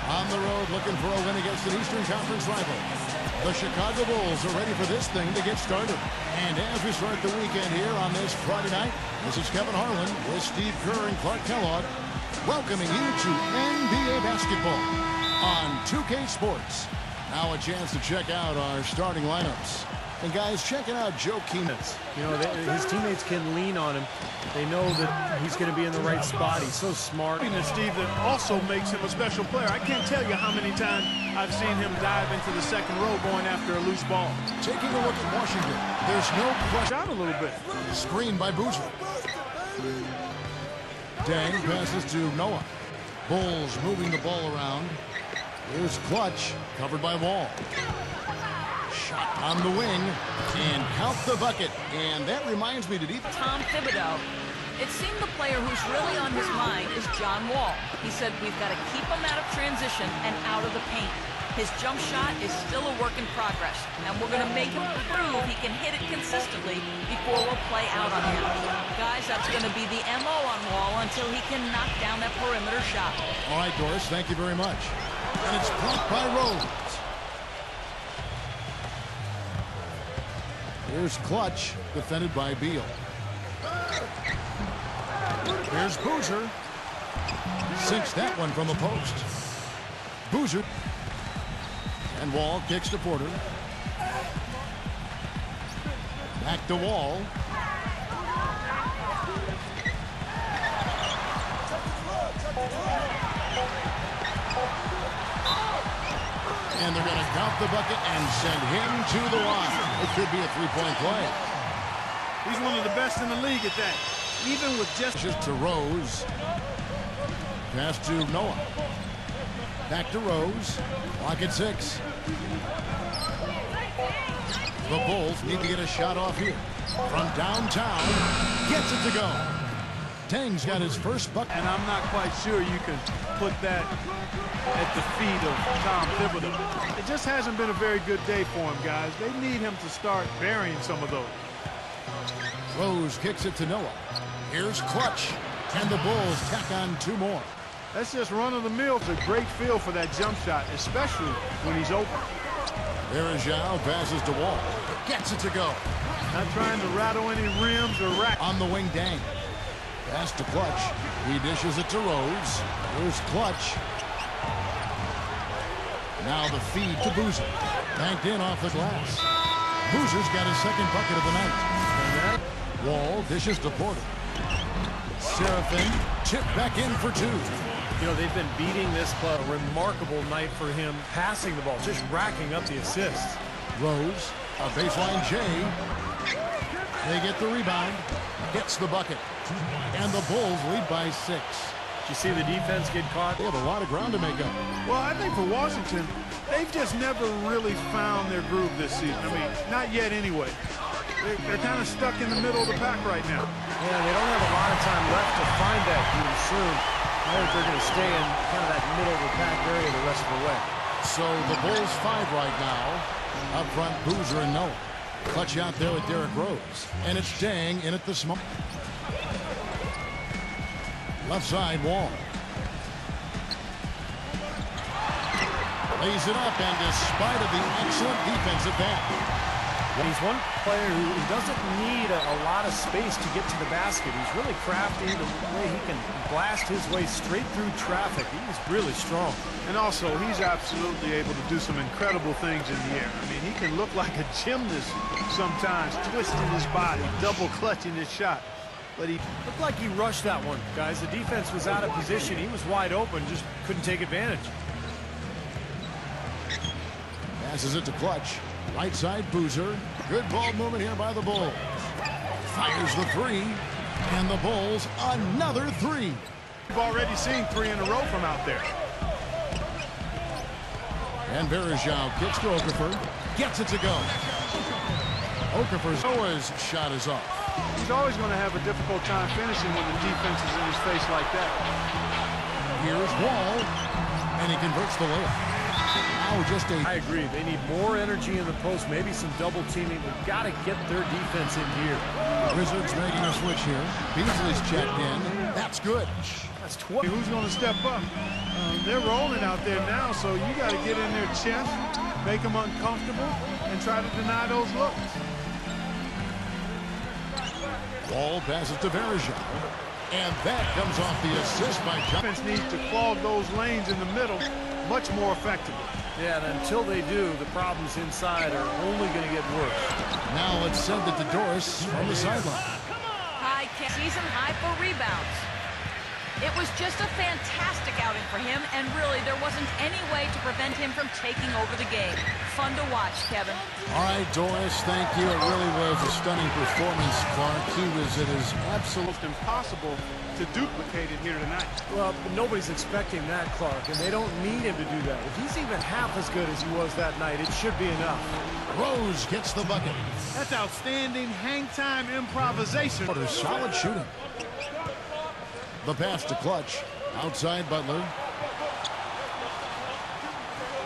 On the road looking for a win against an Eastern Conference rival. The Chicago Bulls are ready for this thing to get started. And as we start the weekend here on this Friday night, this is Kevin Harlan with Steve Kerr and Clark Kellogg, welcoming you to NBA basketball on 2K Sports. Now a chance to check out our starting lineups. And guys, checking out Joe Keemans. You know, his teammates can lean on him. They know that he's going to be in the right spot. He's so smart. And Steve, that also makes him a special player. I can't tell you how many times I've seen him dive into the second row going after a loose ball. Taking a look at Washington. There's no question. Out a little bit. Screen by Boozer. Dang passes to Noah. Bulls moving the ball around. Here's Clutch, covered by Wall. Shot on the wing, and count the bucket. And that reminds me to Tom Thibodeau. It seemed the player who's really on his mind is John Wall. He said we've got to keep him out of transition and out of the paint. His jump shot is still a work in progress, and we're going to make him prove he can hit it consistently before we'll play out on him. Guys, that's going to be the MO on Wall until he can knock down that perimeter shot. All right, Doris, thank you very much. And it's blocked by Rose. Here's Clutch, defended by Beal. Here's Boozer. Sinks that one from the post. Boozer. And Wall kicks to Porter. Back to Wall. And they're going to count the bucket and send him to the line. It could be a three-point play. He's one of the best in the league at that. Even with just to Rose. Pass to Noah. Back to Rose. Clock at 6. The Bulls need to get a shot off here. From downtown. Gets it to go. Tang's got his first bucket. And I'm not quite sure you can put that at the feet of Tom Thibodeau. It just hasn't been a very good day for him, guys. They need him to start burying some of those. Rose kicks it to Noah. Here's Clutch. And the Bulls tack on 2 more. That's just run-of-the-mill. It's a great feel for that jump shot, especially when he's open. There is Zhao, passes to Wall. Gets it to go. Not trying to rattle any rims or rack. On the wing, Dang. Pass to Clutch. He dishes it to Rose. Here's Clutch. Now the feed to Boozer. Banked in off the glass. Boozer's got his second bucket of the night. Wall dishes to Porter. Seraphin tipped back in for 2. You know, they've been beating this club. A remarkable night for him, passing the ball, just racking up the assists. Rose, a baseline J. They get the rebound. Gets the bucket. And the Bulls lead by 6. Did you see the defense get caught? They have a lot of ground to make up. Well, I think for Washington, they've just never really found their groove this season. I mean, not yet anyway. They're kind of stuck in the middle of the pack right now. Yeah, they don't have a lot of time left to find that groove soon. I think they're going to stay in kind of that middle of the pack area the rest of the way. So the Bulls 5 right now. Up front, Boozer and Noah. Clutch out there with Derrick Rose. And it's Dang in at the smoke. Left side, Wall. Lays it up, and despite of the excellent defense at that. He's one player who doesn't need a lot of space to get to the basket. He's really crafty the way he can blast his way straight through traffic. He's really strong. And also, he's absolutely able to do some incredible things in the air. I mean, he can look like a gymnast sometimes, twisting his body, double clutching his shot. But he looked like he rushed that one, guys. The defense was out of position. He was wide open, just couldn't take advantage. Passes it to Clutch. Right side, Boozer. Good ball movement here by the Bulls. Fires the 3. And the Bulls, another 3. We've already seen 3 in a row from out there. And Berejau kicks to Okafor. Gets it to go. Okafor's Noah's shot is off. He's always going to have a difficult time finishing when the defense is in his face like that. Here's Wall. And he converts the layup. Now just I agree. They need more energy in the post, maybe some double teaming. We've got to get their defense in here. Wizards making a switch here. Beasley's checked in. That's good. That's 12. Who's going to step up? They're rolling out there now, so you got to get in their chest, make them uncomfortable, and try to deny those looks. Ball passes to Verja. And that comes off the assist by John. Defense needs to clog those lanes in the middle much more effectively. Yeah, and until they do, the problems inside are only going to get worse. Now let's send it to Doris from the sideline. Season high for rebounds. It was just a fantastic outing for him, and really there wasn't any way to prevent him from taking over the game. Fun to watch, Kevin. All right, Doris, thank you. It really was a stunning performance, Clark. He was at his absolute impossible to duplicate it here tonight. Well, nobody's expecting that, Clark, and they don't need him to do that. If he's even half as good as he was that night, it should be enough. Rose gets the bucket. That's outstanding hang-time improvisation. Solid shooting. The pass to Clutch. Outside Butler.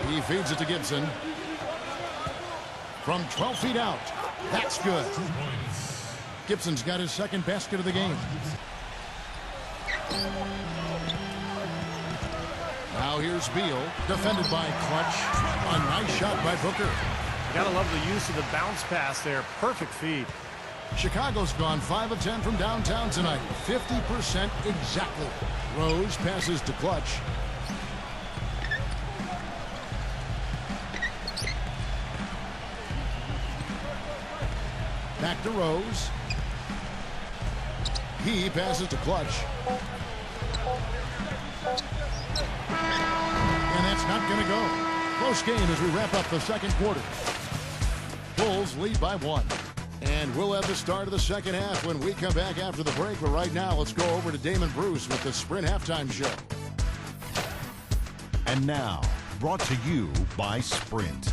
He feeds it to Gibson. From 12 feet out. That's good. Gibson's got his second basket of the game. Now here's Beal. Defended by Clutch. A nice shot by Booker. You gotta love the use of the bounce pass there. Perfect feed. Chicago's gone 5 of 10 from downtown tonight. 50% exactly. Rose passes to Clutch. Back to Rose. He passes to Clutch. And that's not going to go. Close game as we wrap up the second quarter. Bulls lead by 1. And we'll have the start of the second half when we come back after the break. But right now, let's go over to Damon Bruce with the Sprint Halftime Show. And now, brought to you by Sprint.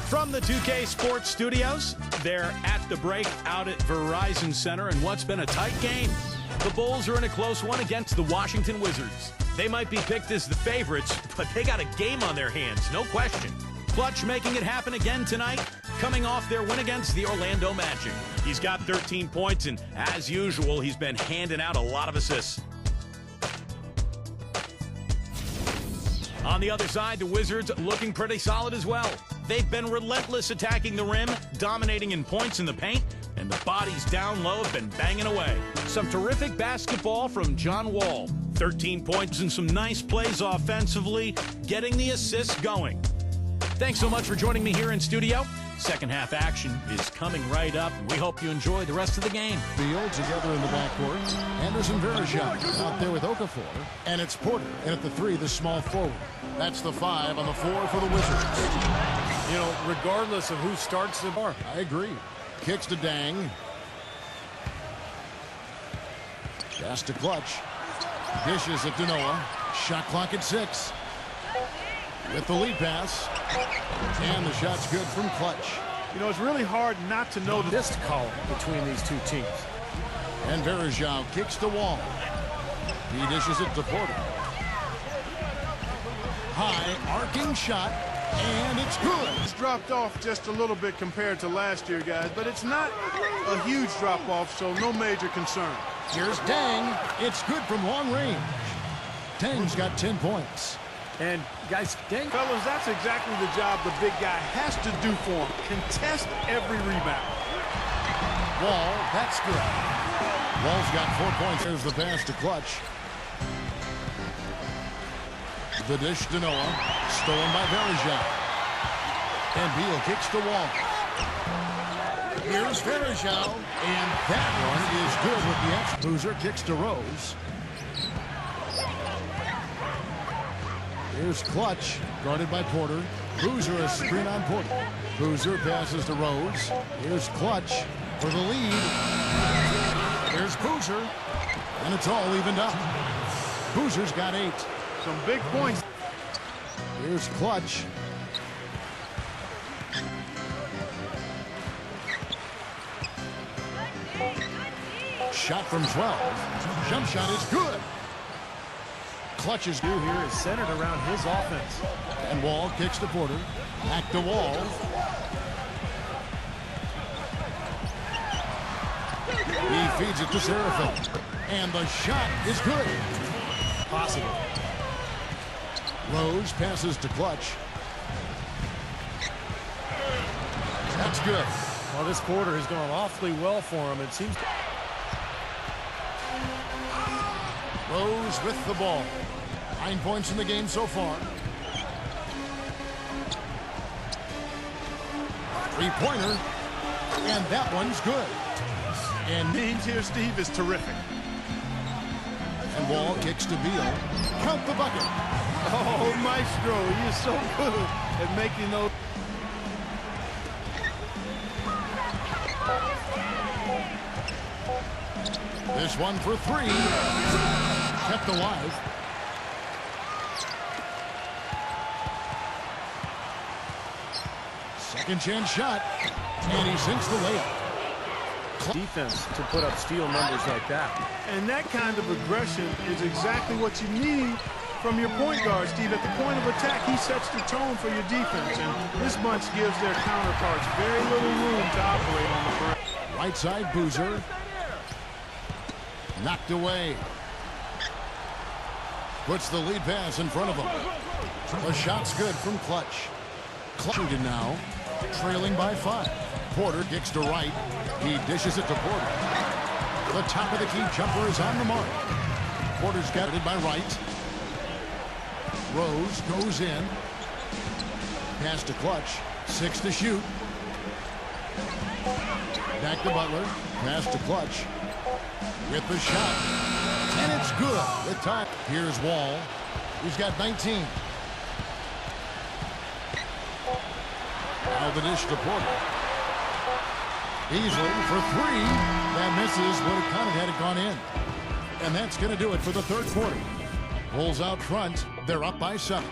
From the 2K Sports Studios, they're at the break out at Verizon Center in what's been a tight game. The Bulls are in a close one against the Washington Wizards. They might be picked as the favorites, but they got a game on their hands, no question. Clutch making it happen again tonight, coming off their win against the Orlando Magic. He's got 13 points, and as usual, he's been handing out a lot of assists. On the other side, the Wizards looking pretty solid as well. They've been relentless attacking the rim, dominating in points in the paint, and the bodies down low have been banging away. Some terrific basketball from John Wall. 13 points and some nice plays offensively, getting the assists going. Thanks so much for joining me here in studio. Second half action is coming right up, and we hope you enjoy the rest of the game. Beal together in the backcourt. Anderson Verja out there with Okafor. And it's Porter. And at the 3, the small forward. That's the 5 on the 4 for the Wizards. You know, regardless of who starts the bar. I agree. Kicks to Dang. Pass to Clutch. Dishes at Danoa. Shot clock at 6. With the lead pass. And the shot's good from Clutch. You know, it's really hard not to know this column between these two teams. And Verja kicks to Wall. He dishes it to Porter. High arcing shot. And it's good. It's dropped off just a little bit compared to last year, guys, but it's not a huge drop-off, so no major concern. Here's Dang. It's good from long range. Dang's got 10 points. And, guys, Dang. Fellas, that's exactly the job the big guy has to do for him. Contest every rebound. Wall, that's good. Wall's got 4 points. There's the pass to Clutch. The dish to Noah. Stolen by Verja. And Beal kicks to Wall. Here's Verja. And that one is good with the X. Boozer kicks to Rose. Here's Clutch, guarded by Porter. Boozer a screen on Porter. Boozer passes to Rose. Here's Clutch for the lead. Here's Boozer. And it's all evened up. Boozer's got 8. Some big points. Here's Clutch. Shot from 12. Jump shot is good. Clutch's do here is centered around his offense. And Wall kicks to Porter. Back to Wall. He feeds it to Seraphin. And the shot is good. Possible. Rose passes to Clutch. That's good. Well, this quarter has gone awfully well for him. It seems. Rose with the ball. 9 points in the game so far. Three-pointer. And that one's good. And Means here, Steve, is terrific. And Wall kicks to Beal. Count the bucket. Oh, Maestro, he is so good at making those. This one for three. Kept alive. Second chance shot. And he sinks the layup. Defense to put up steal numbers like that. And that kind of aggression is exactly what you need from your point guard, Steve. At the point of attack, he sets the tone for your defense. And this bunch gives their counterparts very little room to operate on the perimeter. Right side, Boozer. Knocked away. Puts the lead pass in front of him. The shot's good from Clutch. Clutch now, trailing by 5. Porter kicks to right. He dishes it to Porter. The top of the key jumper is on the mark. Porter's got it by right. Rose goes in. Pass to Clutch. 6 to shoot. Back to Butler. Pass to Clutch. With the shot. And it's good with time. Here's Wall. He's got 19. Now the dish to Porter. Easily for 3. That misses. Would have counted had it gone in. And that's going to do it for the third quarter. Bulls out front. They're up by 7.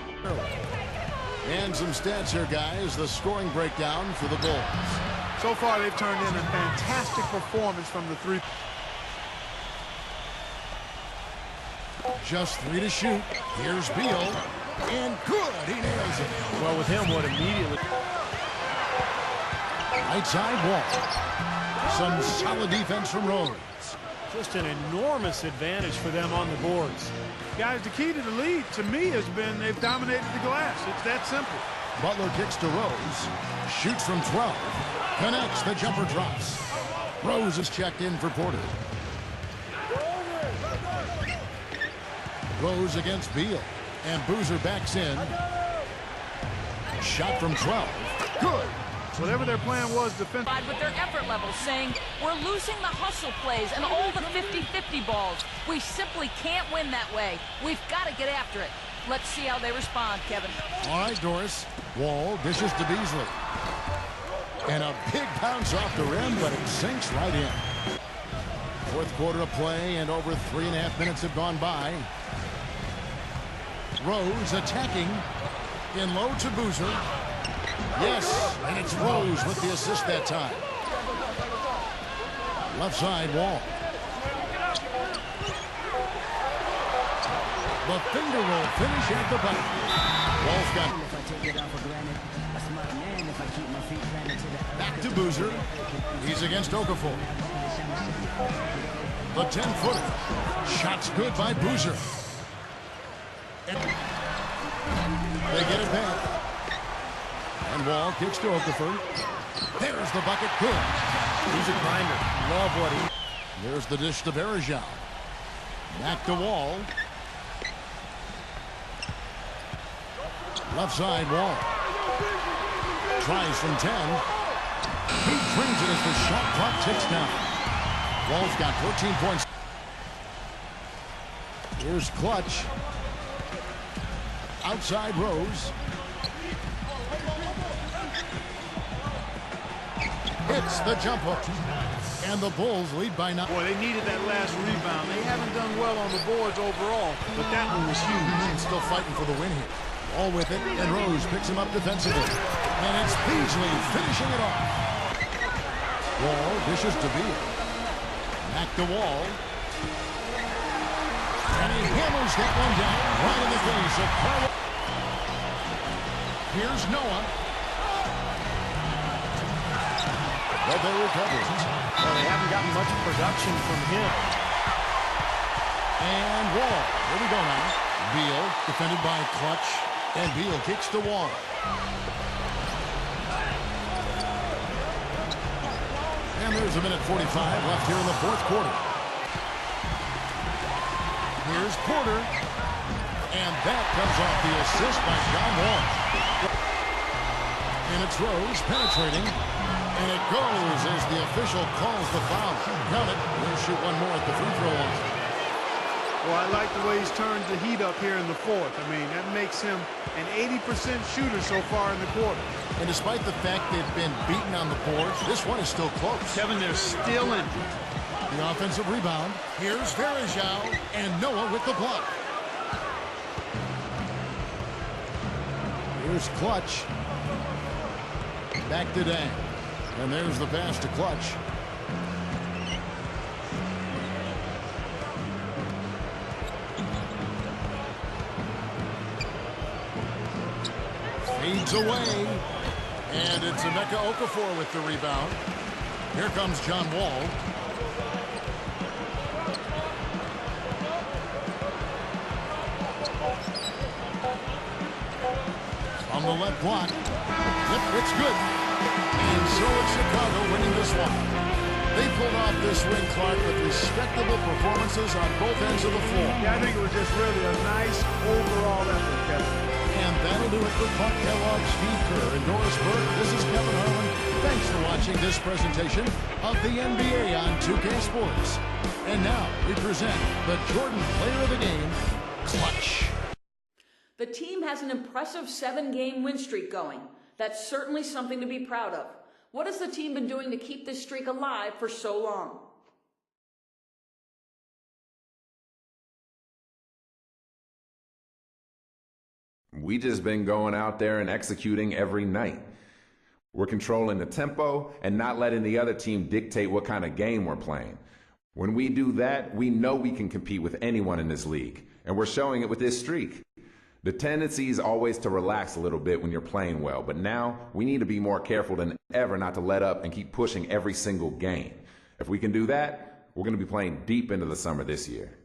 And some stats here, guys. The scoring breakdown for the Bulls. So far, they've turned in a fantastic performance from the 3. Just 3 to shoot. Here's Beal. And good. He nails it. Well, with him, what immediately. Right side Wall. Some solid defense from Rose. Just an enormous advantage for them on the boards. Guys, the key to the lead, to me, has been they've dominated the glass. It's that simple. Butler kicks to Rose. Shoots from 12. Connects. The jumper drops. Rose is checked in for Porter. Rose against Beal. And Boozer backs in. Shot from 12. Good. Whatever their plan was defensively. With their effort level, saying we're losing the hustle plays and all the 50-50 balls. We simply can't win that way. We've got to get after it. Let's see how they respond, Kevin. All right, Doris. Wall dishes to Beasley. And a big bounce off the rim, but it sinks right in. Fourth quarter of play, and over 3.5 minutes have gone by. Rose attacking. In low to Boozer. Yes, and it's Rose with the assist that time. Left side, Wall. The finger roll finish at the bucket. Wall's got it. Back to Boozer. He's against Okafor. The 10-footer. Shot's good by Boozer. And they get it back. And Wall kicks to Okafor. There's the bucket. Good. He's a grinder. Love what he. There's the dish to Bergeron. Back to Wall. Left side, Wall. Tries from 10. He brings it as the shot clock ticks down. Wall's got 14 points. Here's Clutch. Outside Rose. Hits the jump hook. And the Bulls lead by 9. Boy, they needed that last rebound. They haven't done well on the boards overall, but that one was huge. And still fighting for the win here. All with it, and Rose picks him up defensively. And it's Beasley finishing it off. Wall dishes to Beal. Back to Wall. And he hammers that one down right in the face of Carl. Here's Noah. But they recover. Well, they haven't gotten much production from him. And Wall. Here we go now. Beal, defended by Clutch. And Beal kicks to Wall. And there's a minute 45 left here in the fourth quarter. Here's Porter. And that comes off the assist by John Wall. And it's Rose penetrating. And it goes as the official calls the foul. Count it. We'll shoot one more at the free throw line. Well, I like the way he's turned the heat up here in the fourth. I mean, that makes him an 80% shooter so far in the quarter. And despite the fact they've been beaten on the boards, this one is still close. Kevin, they're still in. The offensive rebound. Here's Varejao, and Noah with the block. Here's Clutch. Back to Dan. And there's the pass to Clutch. Fades away. And it's Emeka Okafor with the rebound. Here comes John Wall. On the left block. Yep, it's good. And so it's Chicago winning this one. They pulled off this win, Clark, with respectable performances on both ends of the floor. Yeah, I think it was just really a nice overall effort, Kevin. And that'll do it for Clark Kellogg, Steve Kerr, and Doris Burke. This is Kevin Harlan. Thanks for watching this presentation of the NBA on 2K Sports. And now we present the Jordan Player of the Game, Clutch. The team has an impressive 7-game win streak going. That's certainly something to be proud of. What has the team been doing to keep this streak alive for so long? We just been going out there and executing every night. We're controlling the tempo and not letting the other team dictate what kind of game we're playing. When we do that, we know we can compete with anyone in this league, and we're showing it with this streak. The tendency is always to relax a little bit when you're playing well, but now we need to be more careful than ever not to let up and keep pushing every single game. If we can do that, we're going to be playing deep into the summer this year.